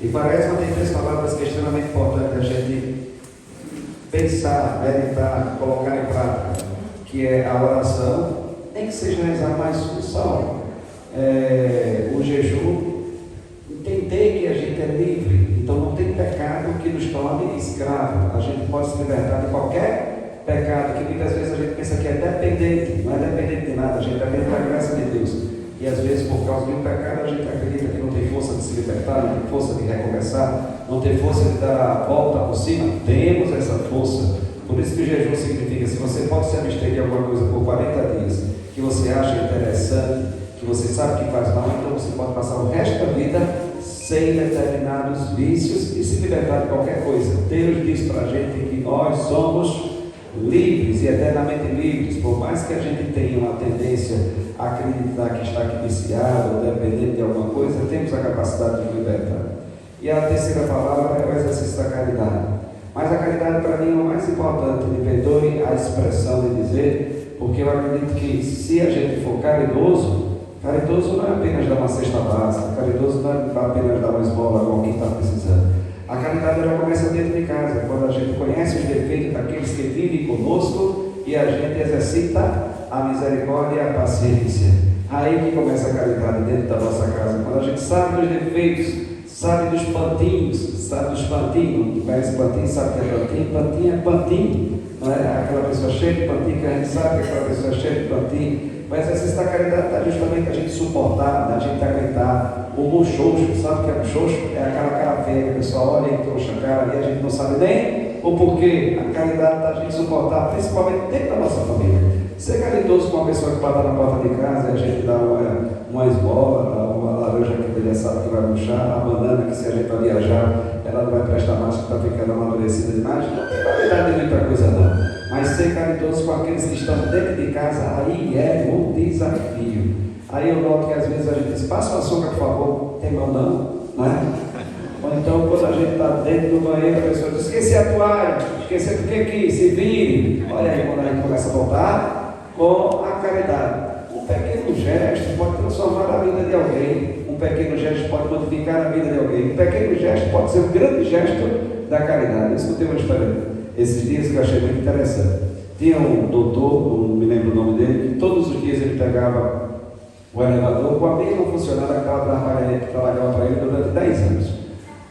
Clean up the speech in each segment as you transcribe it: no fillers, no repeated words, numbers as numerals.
E parece uma tem três palavras que é extremamente importante a gente pensar, meditar, colocar em prática, que é a oração, nem que seja rezar mais só, o jejum, entender que a gente é livre, então não tem pecado que nos torne escravo, a gente pode se libertar de qualquer pecado, que muitas vezes a gente pensa que é dependente, não é dependente de nada, a gente depende da graça de Deus. E às vezes, por causa de um pecado, a gente acredita que não tem força de se libertar, não tem força de recomeçar, não tem força de dar a volta por cima. Temos essa força. Por isso que o jejum significa, se você pode se abster de alguma coisa por 40 dias, que você acha interessante, que você sabe que faz mal, então você pode passar o resto da vida sem determinados vícios e se libertar de qualquer coisa. Deus diz para a gente que nós somos livres e eternamente livres, por mais que a gente tenha uma tendência a acreditar que está aqui viciado ou dependente de alguma coisa, temos a capacidade de libertar. E a terceira palavra é o exercício da caridade. Mas a caridade para mim é o mais importante, me perdoe a expressão de dizer, porque eu acredito que se a gente for caridoso não é apenas dar uma cesta básica, caridoso não é apenas dar uma esmola a alguém que está precisando. A caridade ela começa dentro de casa, quando a gente conhece os defeitos daqueles que vivem conosco e a gente exercita a misericórdia e a paciência. Aí que começa a caridade dentro da nossa casa, quando a gente sabe dos defeitos, sabe dos pantinhos, conhece pantinho, sabe que é pantinho, pantinho é pantinho, não é aquela pessoa cheia de pantinho que a gente sabe que é aquela pessoa cheia de pantinho. O exercício da caridade está justamente a gente suportar, a gente aguentar o muxoxo. Sabe o que é muxoxo? É aquela cara feia que a pessoa olha e trouxa a cara e a gente não sabe nem o porquê. A caridade está a gente suportar, principalmente dentro da nossa família. Ser caridoso com uma pessoa que bate na porta de casa e a gente dá uma esmola, uma laranja que ele sabe que vai murchar, a banana que se a gente vai viajar, ela não vai prestar mais, que está ficando amadurecida demais. Não tem qualidade de muita coisa não. Mas ser caridoso com aqueles que estão dentro de casa, aí é um desafio. Aí eu noto que às vezes a gente diz, passa o açúcar, por favor, tem mão não é? Ou então quando a gente está dentro do banheiro, a pessoa diz, esqueci a toalha, esqueci o que aqui, se vire. Olha aí, quando a gente começa a voltar com a caridade. Um pequeno gesto pode transformar a vida de alguém, um pequeno gesto pode modificar a vida de alguém, um pequeno gesto pode ser um grande gesto da caridade. Eu escutei uma história esses dias que eu achei muito interessante. Tinha um doutor, não me lembro o nome dele, que todos os dias ele pegava o elevador com a mesma funcionária que trabalhava para ele durante 10 anos.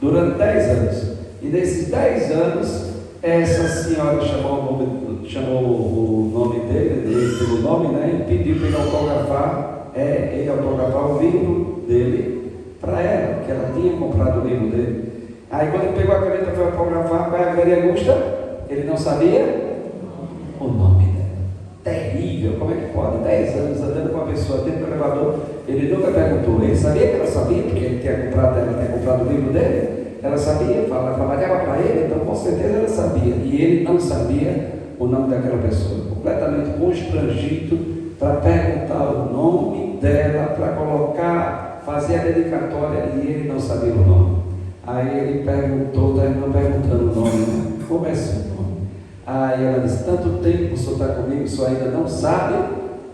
Durante 10 anos. E nesses 10 anos, essa senhora chamou o nome dele pelo nome, né? E pediu para ele autografar o livro dele para ela, que ela tinha comprado o livro dele. Aí quando ele pegou a caneta para autografar, vai a Maria Augusta, ele não sabia o nome dela. Terrível, como é que pode? 10 anos andando com uma pessoa dentro do elevador, ele nunca perguntou. Ele sabia que ela sabia, porque ela tinha comprado o livro dele. Ela sabia, ela trabalhava para ele, então com certeza ela sabia. E ele não sabia o nome daquela pessoa. Completamente constrangido para perguntar o nome dela, para colocar, fazer a dedicatória, e ele não sabia o nome. Aí ele perguntou, terminou perguntando o nome, né? Como é seu nome? Aí ela disse, tanto tempo o senhor está comigo, o senhor ainda não sabe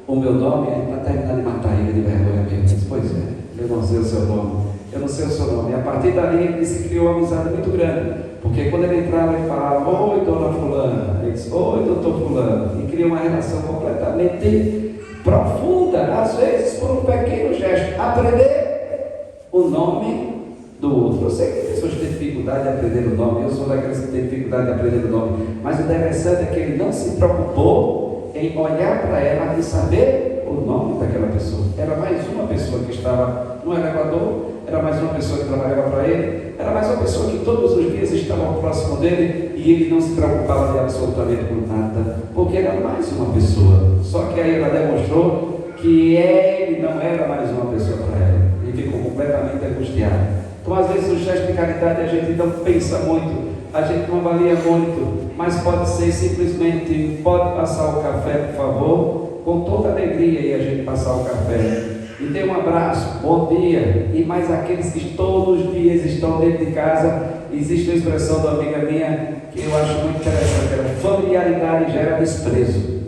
o meu nome? Aí para terminar de matar ele de vergonha mesmo. Ele disse, pois é, eu não sei o seu nome, eu não sei o seu nome. E a partir dali ele disse que criou uma amizade muito grande, porque quando ele entrava ele falava, oi dona fulana, ele disse, oi doutor fulano, e criou uma relação completamente profunda, às vezes por um pequeno gesto, aprender o nome do outro. Eu sei que as pessoas têm dificuldade de aprender o nome, eu sou daqueles que têm dificuldade de aprender o nome, mas o interessante é que ele não se preocupou em olhar para ela e saber o nome daquela pessoa. Era mais uma pessoa que estava no elevador, era mais uma pessoa que trabalhava para ele, era mais uma pessoa que todos os dias estava próximo dele e ele não se preocupava de absolutamente com nada, porque era mais uma pessoa. Só que aí ela demonstrou que ele não era mais uma pessoa para ela. Ele ficou completamente angustiado. Então, às vezes, o gesto de caridade a gente não pensa muito, a gente não avalia muito, mas pode ser simplesmente, pode passar o café, por favor, com toda alegria, e a gente passar o café. E dê um abraço, bom dia. E mais aqueles que todos os dias estão dentro de casa, existe uma expressão da amiga minha que eu acho muito interessante, ela, familiaridade gera desprezo.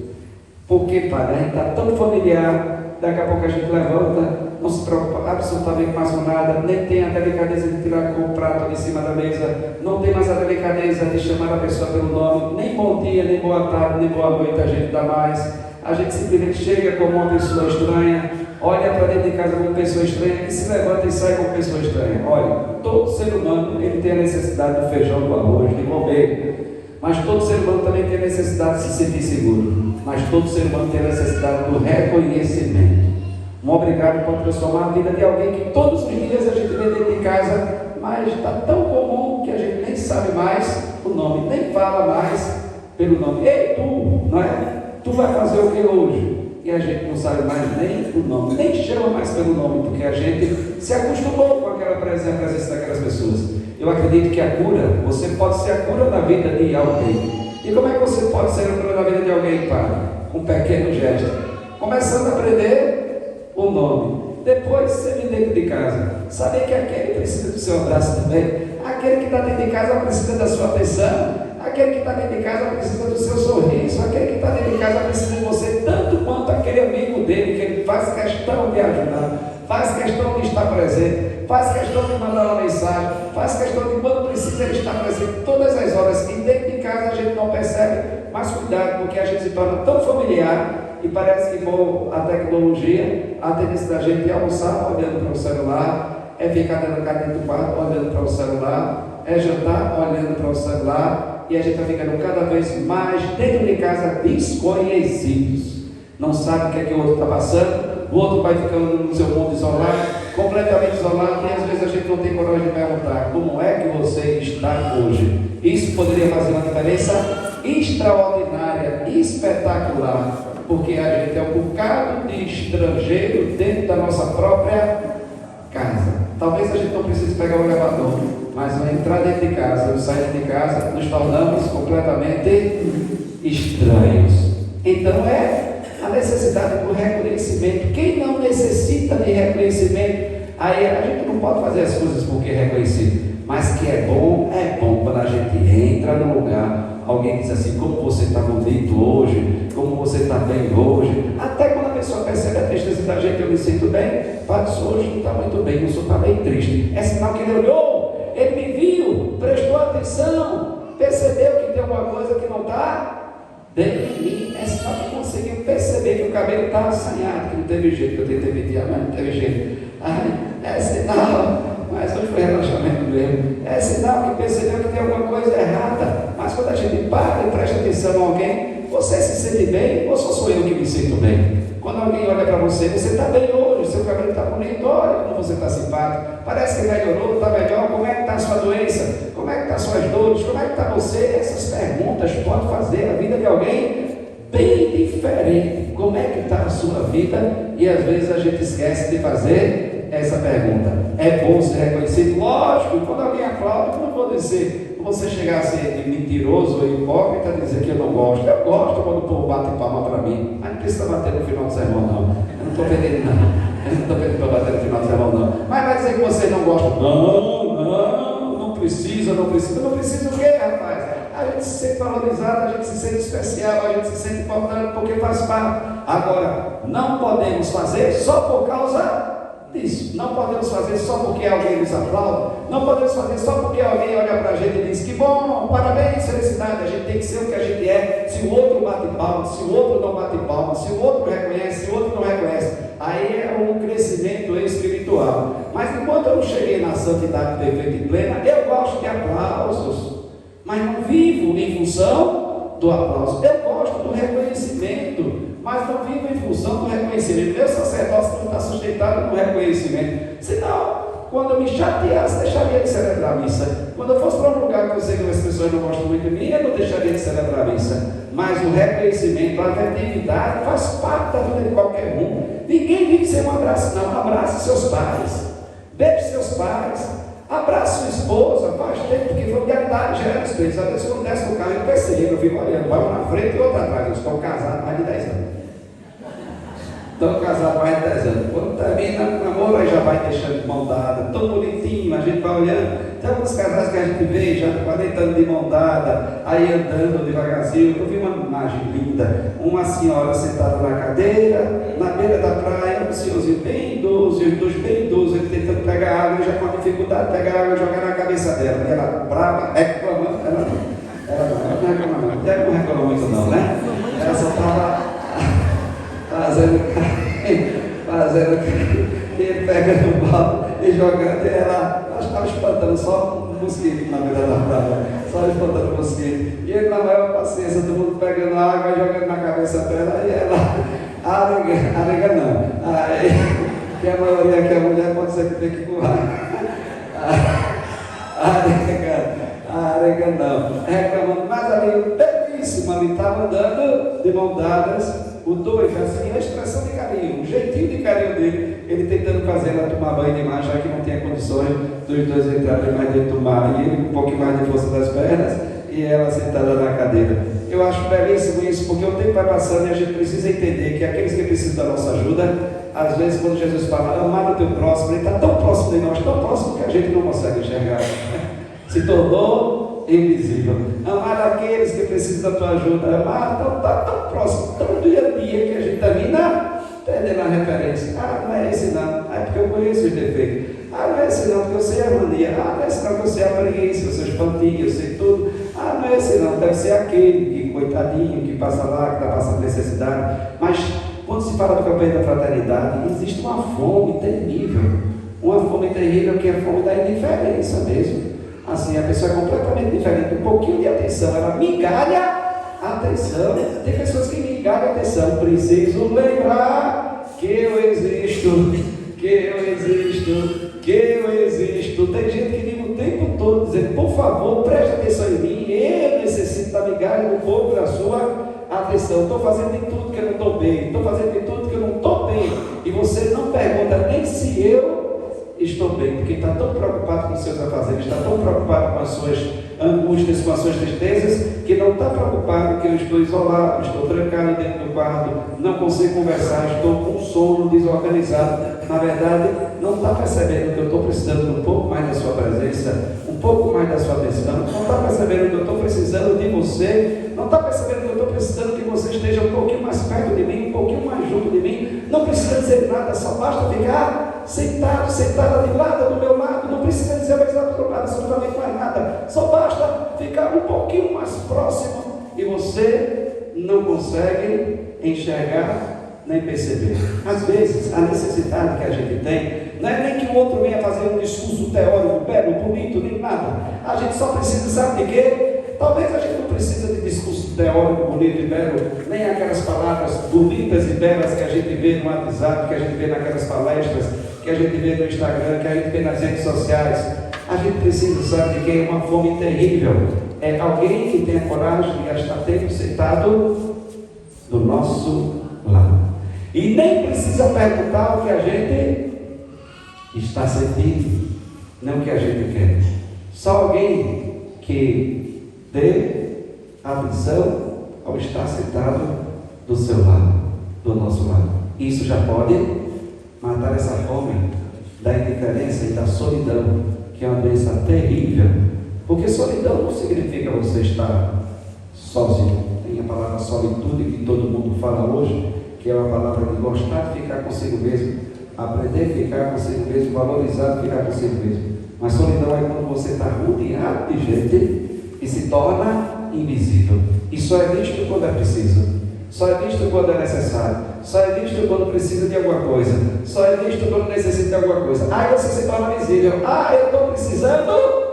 Porque, padre, a gente está tão familiar, daqui a pouco a gente levanta, não se preocupa absolutamente mais com nada, nem tem a delicadeza de tirar o prato de cima da mesa, não tem mais a delicadeza de chamar a pessoa pelo nome, nem bom dia, nem boa tarde, nem boa noite a gente dá mais. A gente simplesmente chega como uma pessoa estranha, olha para dentro de casa como uma pessoa estranha e se levanta e sai como pessoa estranha. Olha, todo ser humano ele tem a necessidade do feijão, do arroz, de comer, mas todo ser humano também tem a necessidade de se sentir seguro, mas todo ser humano tem a necessidade do reconhecimento. Um obrigado pode transformar a vida de alguém que todos os dias a gente vê dentro de casa, mas está tão comum que a gente nem sabe mais o nome, nem fala mais pelo nome. Ei, tu, não é? Tu vai fazer o que hoje? E a gente não sabe mais nem o nome, nem chama mais pelo nome, porque a gente se acostumou com aquela presença daquelas pessoas. Eu acredito que a cura, você pode ser a cura na vida de alguém. E como é que você pode ser a cura na vida de alguém, Pai? Com um pequeno gesto. Começando a aprender o nome. Depois você vem dentro de casa. Saber que aquele precisa do seu abraço também. Aquele que está dentro de casa precisa da sua atenção. Aquele que está dentro de casa precisa do seu sorriso. Aquele que está dentro de casa precisa de você tanto quanto aquele amigo dele que ele faz questão de ajudar, faz questão de estar presente, faz questão de mandar uma mensagem, faz questão de quando precisa ele estar presente todas as horas. E dentro de casa a gente não percebe, mas cuidado, porque a gente se torna tão familiar e parece que com a tecnologia, a tendência da gente é almoçar olhando para o celular, é ficar dentro do quarto olhando para o celular, é jantar olhando para o celular, e a gente está ficando cada vez mais dentro de casa desconhecidos. Não sabe o que é que o outro está passando, o outro vai ficando no seu mundo isolado, completamente isolado, e às vezes a gente não tem coragem de perguntar como é que você está hoje. Isso poderia fazer uma diferença extraordinária, espetacular, porque a gente é um bocado de estrangeiro dentro da nossa própria casa. Talvez a gente não precise pegar o elevador, mas ao entrar dentro de casa, ao sair de casa, nos tornamos completamente estranhos. Então é a necessidade do reconhecimento. Quem não necessita de reconhecimento, aí a gente não pode fazer as coisas porque é reconhecido, mas que é bom quando a gente entra no lugar, alguém diz assim, como você está bonito hoje, como você está bem hoje. Até quando a pessoa percebe a tristeza da gente, eu me sinto bem, fala, hoje não está muito bem, o senhor está bem triste. É sinal que ele olhou, ele me viu, prestou atenção, percebeu que tem alguma coisa que não está bem em mim. É sinal que conseguiu perceber que o cabelo está assanhado, que não teve jeito, que eu tentei pentear, mas não teve jeito. É sinal, mas hoje foi relaxamento mesmo. É sinal que percebeu que tem alguma coisa errada. Mas quando a gente para e presta atenção a alguém, você se sente bem ou só sou eu que me sinto bem? Quando alguém olha para você, você está bem hoje, seu cabelo está bonito, olha como você está simpático, parece que melhorou, está melhor, como é que está a sua doença, como é que estão as suas dores, como é que está você? Essas perguntas podem fazer a vida de alguém bem diferente. Como é que está a sua vida? E às vezes a gente esquece de fazer essa pergunta. É bom ser reconhecido? Lógico, quando alguém aplaude, não vou dizer, você chegar a ser mentiroso ou hipócrita e dizer que eu não gosto. Eu gosto quando o povo bate palma para mim, mas não precisa bater no final do sermão não. Eu não estou pedindo não. Eu não estou pedindo para bater no final do sermão não. Mas vai dizer que você não gosta? Não precisa. Não precisa o quê, rapaz? A gente se sente valorizado, a gente se sente especial, a gente se sente importante porque faz parte. Agora, não podemos fazer só por causa disso. Não podemos fazer só porque alguém nos aplaude. Não podemos fazer só porque alguém olha para a gente e diz que bom, parabéns, felicidade. A gente tem que ser o que a gente é. Se o outro bate palma, se o outro não bate palma, se o outro reconhece, se o outro não reconhece, aí é um crescimento espiritual. Mas enquanto eu não cheguei na santidade perfeita e plena, eu gosto de aplausos, mas não vivo em função do aplauso. Eu gosto do reconhecimento, mas não vivo em função do reconhecimento. Meu sacerdócio não está sustentado no reconhecimento. Senão, quando eu me chateasse, deixaria de celebrar a missa. Quando eu fosse para um lugar que eu sei que as pessoas não gostam muito de mim, eu não deixaria de celebrar a missa. Mas o reconhecimento, a afetividade faz parte da vida de qualquer um. Ninguém vive sem um abraço, não. Abrace seus pais, beije seus pais, abrace sua esposa. Faz tempo que familiaridade gera respeito. Às vezes quando desce no carro, eu percebo, eu fico olhando, vai um na frente e outro atrás. Eu estou casado há mais de 10 anos. Estão casados mais de 10 anos. Quando termina o namoro, aí já vai deixando de mão dada, tão bonitinho, a gente vai olhando. Tem alguns casais que a gente vê já 40 anos de mão dada, aí andando devagarzinho. Eu vi uma imagem linda, uma senhora sentada na cadeira, na beira da praia, um senhorzinho bem idoso, e os dois bem idosos, ele tentando pegar água, já com a dificuldade de pegar água e jogar na cabeça dela. E ela brava, reclamando, ela não reclama não, até não reclama muito não, né? Ela só estava fazendo ele pegando o balde e jogando, e ela estava espantando só um mosquito na beira da praia, só espantando o mosquito. E ele, na maior paciência, todo mundo pegando água e jogando na cabeça dela, e ela, arega não. Aí, que a maioria que a mulher pode ser que tem que currar. Arega não. Reclamando, mas ali, belíssimo, ali estava andando de mão dadas. O dois, assim, a expressão de carinho, o jeitinho de carinho dele, ele tentando fazer ela tomar banho demais, já que não tinha condições dos dois entrarem mais dentro do mar, e ele com um pouquinho mais de força das pernas, e ela sentada na cadeira. Eu acho belíssimo isso, porque o tempo vai passando e a gente precisa entender que aqueles que precisam da nossa ajuda, às vezes quando Jesus fala, amar o teu próximo, ele está tão próximo de nós, tão próximo que a gente não consegue enxergar. Se tornou invisível. Amar aqueles que precisam da tua ajuda, amar tão próximo, tão dia a dia que a gente termina perdendo a referência. Ah, não é esse não, é porque eu conheço os defeitos. Ah, não é esse não, porque eu sei a mania. Ah, não é esse não, porque eu sei a preguiça, eu sei os pontinhos, eu sei tudo. Ah, não é esse não, deve ser aquele que coitadinho, que passa lá, que está passando necessidade. Mas quando se fala do campanha da fraternidade, existe uma fome terrível, uma fome terrível que é a fome da indiferença mesmo. Assim, a pessoa é completamente diferente, um pouquinho de atenção, ela migalha a atenção. Tem pessoas que migalham a atenção. Preciso lembrar que eu existo, que eu existo, que eu existo. Tem gente que vive o tempo todo dizendo, por favor, preste atenção em mim, eu necessito da migalha um pouco da sua atenção. Estou fazendo de tudo que eu não estou bem, estou fazendo de tudo que eu não estou bem. E você não pergunta nem se eu estou bem, porque está tão preocupado com os seus afazeres, está tão preocupado com as suas angústias, com as suas tristezas, que não está preocupado que eu estou isolado, estou trancado dentro do quarto, não consigo conversar, estou com sono desorganizado. Na verdade, não está percebendo que eu estou precisando de um pouco mais da sua presença, um pouco mais da sua atenção, não está percebendo que eu estou precisando de você, não está percebendo que eu estou precisando que você esteja um pouquinho mais perto de mim, um pouquinho mais junto de mim. Não precisa dizer nada, só basta ficar sentado, sentada de lado, do meu lado. Não precisa dizer mais absolutamente mais nada, só basta ficar um pouquinho mais próximo, e você não consegue enxergar nem perceber. Às vezes a necessidade que a gente tem não é nem que o outro venha fazer um discurso teórico belo, bonito, nem nada. A gente só precisa, sabe de quê? Talvez a gente não precisa de discurso teórico, bonito e belo, nem aquelas palavras bonitas e belas que a gente vê no WhatsApp, que a gente vê naquelas palestras, que a gente vê no Instagram, que a gente vê nas redes sociais. A gente precisa, sabe de quem? Uma fome terrível. É alguém que tenha coragem de gastar tempo sentado do nosso lado. E nem precisa perguntar o que a gente está sentindo, não o que a gente quer. Só alguém que dê atenção ao estar sentado do seu lado, do nosso lado. Isso já pode matar essa fome da indiferença e da solidão, que é uma doença terrível. Porque solidão não significa você estar sozinho. Tem a palavra solitude que todo mundo fala hoje, que é uma palavra de gostar de ficar consigo mesmo, aprender a ficar consigo mesmo, valorizar de ficar consigo mesmo. Mas solidão é quando você está rodeado de gente e se torna invisível. E só é visto quando é preciso, só é visto quando é necessário, só é visto quando precisa de alguma coisa, só é visto quando necessita de alguma coisa. Aí você se torna visível. Ah, eu estou precisando.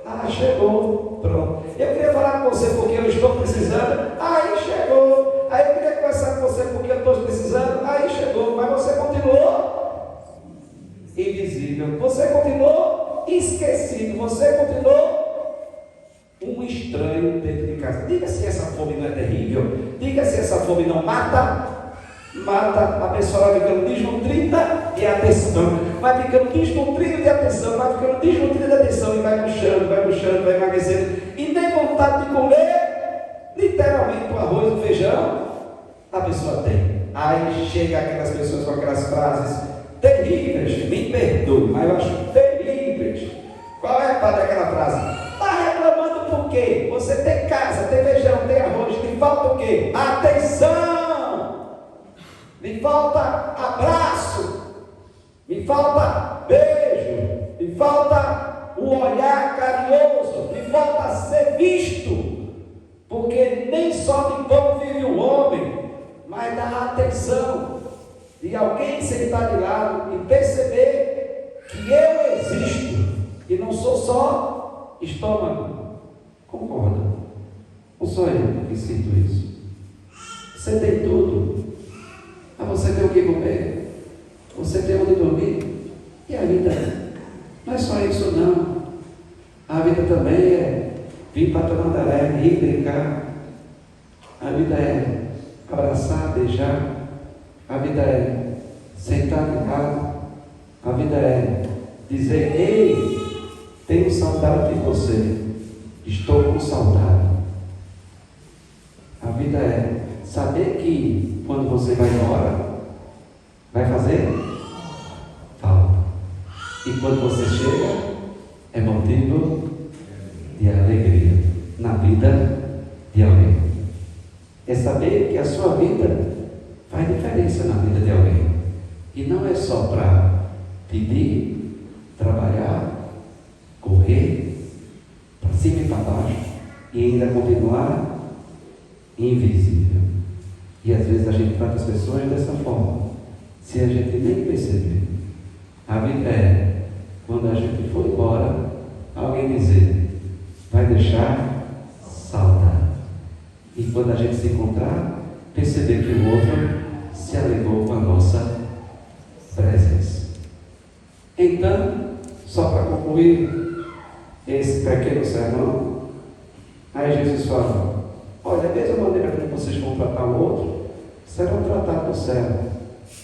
Ah, chegou. Pronto. Eu queria falar com você porque eu estou precisando. Aí chegou. Aí eu queria conversar com você porque eu estou precisando. Aí chegou. Mas você continuou invisível. Você continuou esquecido. Você continuou um estranho dentro de casa. Diga se essa fome não é terrível. Diga se essa fome não mata. Mata, a pessoa vai ficando desnutrida de atenção, vai ficando desnutrida de atenção, vai ficando desnutrida de atenção, e vai murchando, vai emagrecendo, e nem vontade de comer, literalmente, o arroz, o feijão, a pessoa tem. Aí chega aquelas pessoas com aquelas frases terríveis, me perdoe, mas eu acho terríveis. Qual é, padre, aquela frase? Está reclamando por quê? Você tem casa, tem feijão, tem arroz, lhe falta o quê? Atenção! Lhe falta abraço, lhe falta beijo, lhe falta um olhar carinhoso, lhe falta ser visto, porque nem só de pão vive o homem, mas da atenção de alguém sentar de lado e perceber que eu existo e não sou só estômago. Concorda? Não sou eu que sinto isso. Você tem tudo, mas você tem o que comer, você tem onde dormir, e a vida não é só isso não. A vida também é vir para Tamandaré, rir, brincar. A vida é abraçar, beijar. A vida é sentar de lado. A vida é dizer: ei, tenho saudade de você, estou com saudade. A vida é saber que quando você vai embora, vai fazer falta. E quando você chega, é motivo de alegria na vida de alguém. É saber que a sua vida faz diferença na vida de alguém. E não é só para pedir, trabalhar, correr, para cima e para baixo, e ainda continuar invisível. E às vezes a gente trata as pessoas dessa forma, se a gente nem perceber. A vida é, quando a gente for embora, alguém dizer: vai deixar saudade. E quando a gente se encontrar, perceber que o outro se alegrou com a nossa presença. Então, só para concluir esse pequeno sermão, aí Jesus fala: olha, da mesma maneira que vocês vão tratar o outro, serão tratados no céu.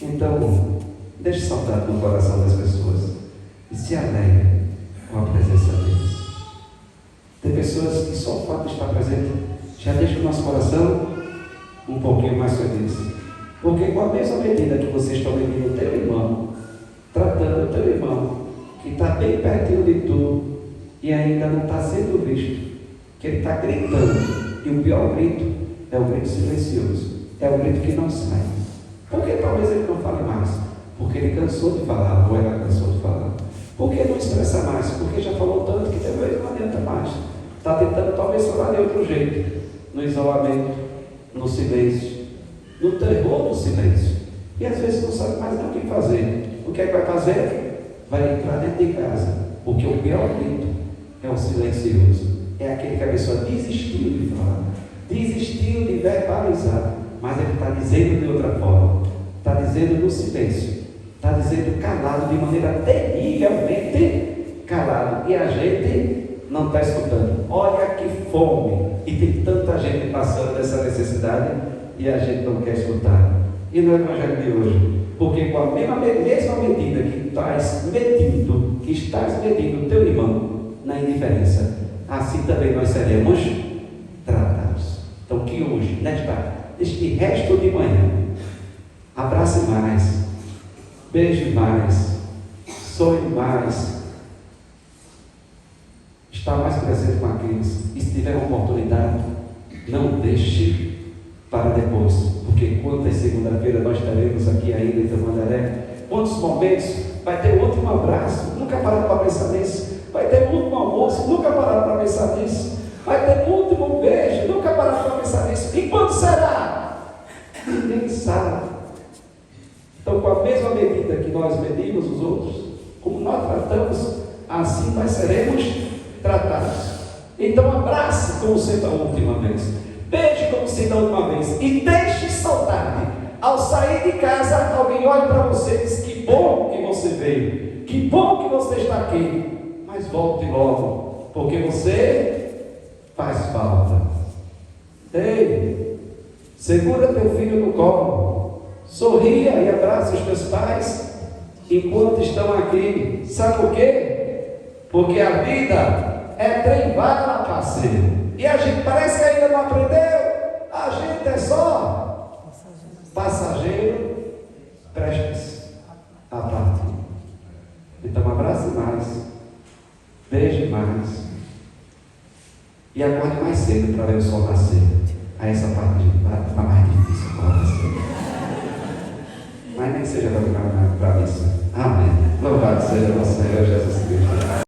Então, deixe saudade no coração das pessoas e se alegre com a presença deles. Tem pessoas que só o fato de estar presente já deixa o nosso coração um pouquinho mais feliz. Porque com a mesma medida que vocês estão medindo o teu irmão, tratando o teu irmão, que está bem pertinho de tu e ainda não está sendo visto, que ele está gritando, e o pior grito é o grito silencioso, é o grito que não sai. Porque talvez ele não fale mais, porque ele cansou de falar, ou ela cansou de falar. Por que não expressa mais? Porque já falou tanto que talvez não adianta mais. Está tentando talvez falar de outro jeito, no isolamento, no silêncio, no terror do silêncio. E às vezes não sabe mais nem o que fazer. O que é que vai fazer? Vai entrar dentro de casa, porque o pior grito é o silencioso. É aquele que a pessoa desistiu de falar, desistiu de verbalizar, mas ele está dizendo de outra forma, está dizendo no silêncio, está dizendo calado, de maneira terrivelmente calado, e a gente não está escutando. Olha que fome, e tem tanta gente passando dessa necessidade e a gente não quer escutar. E no Evangelho de hoje, porque com a mesma medida que estás medindo o teu irmão na indiferença, assim também nós seremos tratados. Então que hoje, neste resto de manhã, abrace mais, beije mais, sonhe mais, está mais presente com aqueles. E se tiver uma oportunidade, não deixe para depois, porque quantas segunda-feira nós estaremos aqui ainda em Tamandaré, quantos momentos, vai ter o último abraço, nunca pararam para pensar nisso, vai ter o último almoço, nunca pararam para pensar nisso, vai ter o último beijo, nunca pararam para pensar nisso. E quando será? Ninguém sabe. Então, com a mesma medida que nós medimos os outros, como nós tratamos, assim nós seremos tratados. Então abrace como sendo a última vez, beije como sendo a última vez, e deixe saudade. Ao sair de casa, alguém olha para você e diz: que bom que você veio, que bom que você está aqui, mas volte logo, porque você faz falta. Ei, segura teu filho no colo, sorria e abraça os teus pais enquanto estão aqui. Sabe por quê? Porque a vida é trem-bala, parceiro. E a gente parece que ainda não aprendeu. A gente é só passageiro prestes a partir. Então abrace mais, beije mais e acorde mais cedo para ver o sol nascer. Aí essa parte está mais difícil para você. Mas nem seja para mim. Amém. Louvado seja o Senhor Jesus Cristo.